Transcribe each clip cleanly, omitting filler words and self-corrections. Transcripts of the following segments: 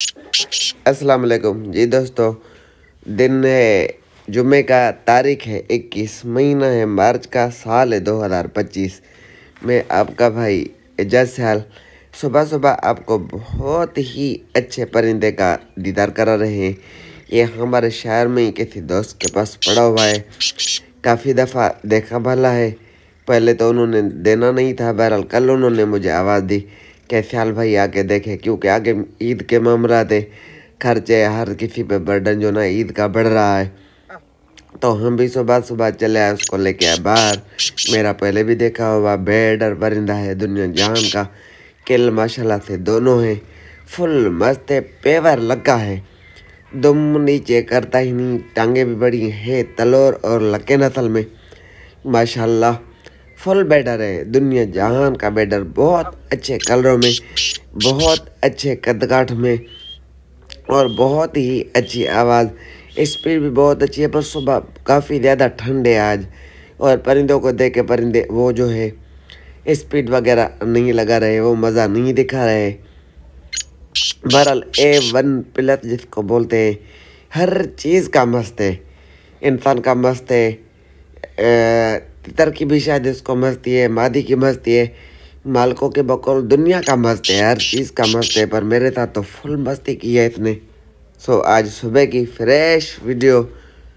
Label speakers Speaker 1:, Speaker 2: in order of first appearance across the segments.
Speaker 1: अस्सलाम वालेकुम जी दोस्तों। दिन है जुमे का, तारीख है 21, महीना है मार्च का, साल है 2025। मैं आपका भाई एजाज सयाल सुबह सुबह आपको बहुत ही अच्छे परिंदे का दीदार करा रहे हैं। ये हमारे शहर में ही किसी दोस्त के पास पड़ा हुआ है। काफ़ी दफ़ा देखा भला है, पहले तो उन्होंने देना नहीं था। बहरहाल कल उन्होंने मुझे आवाज़ दी कि सयाल भाई आके देखे, क्योंकि आगे ईद के मामला थे, खर्चे हर किसी पे बर्डन जो ना ईद का बढ़ रहा है। तो हम भी सुबह सुबह चले आए, उसको लेके आए बाहर। मेरा पहले भी देखा हुआ बेड और परिंदा है, दुनिया जहान का। किल माशाल्लाह से दोनों हैं, फुल मस्त है, पेवर लगा है, दुम नीचे करता ही नहीं। टांगे भी बड़ी है, तलोर और लके नस्ल में माशाल्लाह। फुल बेडर है, दुनिया जहान का बेडर, बहुत अच्छे कलरों में, बहुत अच्छे कदकाठ में और बहुत ही अच्छी आवाज़। स्पीड भी बहुत अच्छी है, पर सुबह काफ़ी ज़्यादा ठंड है आज। और परिंदों को देख के परिंदे वो जो है स्पीड वगैरह नहीं लगा रहे, वो मज़ा नहीं दिखा रहे। बहरहाल A1+ जिसको बोलते हैं, हर चीज़ का मस्त है। इंसान का मस्त है, तितर की भी शायद इसको मस्ती है, मादी की मस्ती है, मालकों के बकौल दुनिया का मस्त है, हर चीज़ का मस्त है। पर मेरे साथ तो फुल मस्ती की है इसने। सो आज सुबह की फ्रेश वीडियो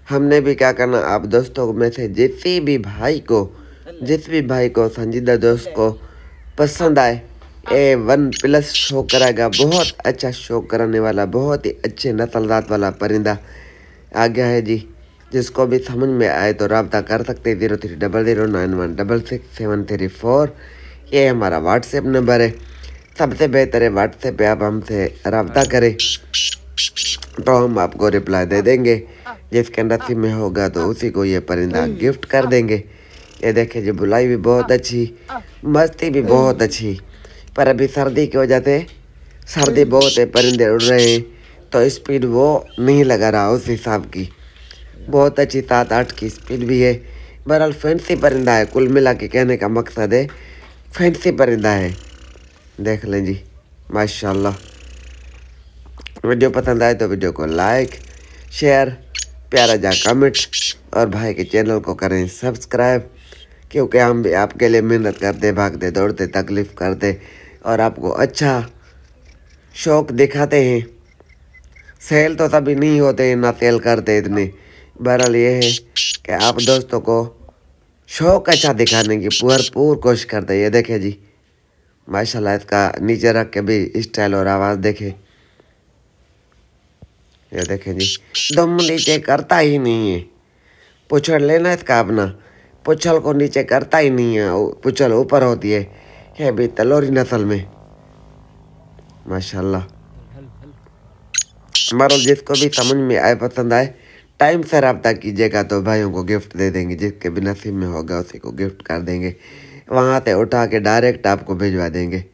Speaker 1: हमने भी क्या करना, आप दोस्तों में से जिस भी भाई को संजीदा दोस्त को पसंद आए, A1+ शो कराएगा। बहुत अच्छा शो कराने वाला, बहुत ही अच्छे नस्लजात वाला परिंदा आ गया है जी। जिसको भी समझ में आए तो रब्ता कर सकते हैं 030091666734। ये हमारा व्हाट्सएप नंबर है। सबसे बेहतर है व्हाट्सएप पे आप हमसे रब्ता करें तो हम आपको रिप्लाई दे देंगे। जिसके नसीब में होगा तो उसी को ये परिंदा गिफ्ट कर देंगे। ये देखिए जी, बुलाई भी बहुत अच्छी, मस्ती भी बहुत अच्छी। पर अभी सर्दी की वजह से सर्दी बहुत है, परिंदे उड़ रहे हैं तो स्पीड वो नहीं लगा रहा उस हिसाब की। बहुत अच्छी 7-8 की स्पीड भी है। बहरहाल फैंसी परिंदा है, कुल मिला के कहने का मकसद है फैंसी परिंदा है। देख लें जी माशाल्लाह। वीडियो पसंद आए तो वीडियो को लाइक, शेयर, प्यारा जा कमेंट और भाई के चैनल को करें सब्सक्राइब, क्योंकि हम भी आपके लिए मेहनत करते, भागते, दौड़ते, तकलीफ़ करते और आपको अच्छा शौक़ दिखाते हैं। सेल तो तभी नहीं होते ना सेल करते इतने। बहरहाल ये है कि आप दोस्तों को शौक़ अच्छा दिखाने की भरपूर कोशिश करते हैं। ये देखे जी माशाल्लाह, इसका नीचे रख के भी स्टाइल और आवाज़ देखे। ये देखें जी, दम नीचे करता ही नहीं है। पुछड़ लेना इसका अपना, पुछल को नीचे करता ही नहीं है, पुछल ऊपर होती है। ये भी तलोरी नस्ल में माशाल्लाह। मरो जिसको भी समझ में आए, पसंद आए, टाइम से रब्ता कीजिएगा तो भाइयों को गिफ्ट दे देंगे। जिसके भी नसीब में होगा उसी को गिफ्ट कर देंगे, वहाँ से उठा के डायरेक्ट आपको भिजवा देंगे।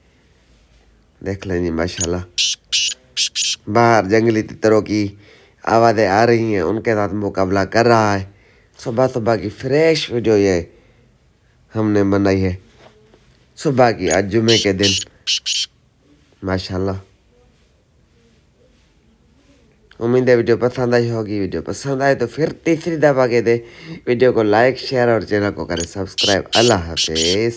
Speaker 1: देख लें जी माशाल्लाह। बाहर जंगली तितरों की आवाज़ें आ रही हैं, उनके साथ मुकाबला कर रहा है। सुबह सुबह की फ्रेश वीडियो ये हमने बनाई है, सुबह की, आज जुमे के दिन माशाल्लाह। उम्मीद है वीडियो पसंद आई होगी। वीडियो पसंद आए तो फिर तीसरी दफ़ा के दे वीडियो को लाइक, शेयर और चैनल को करें सब्सक्राइब। अल्लाह हाफिज़।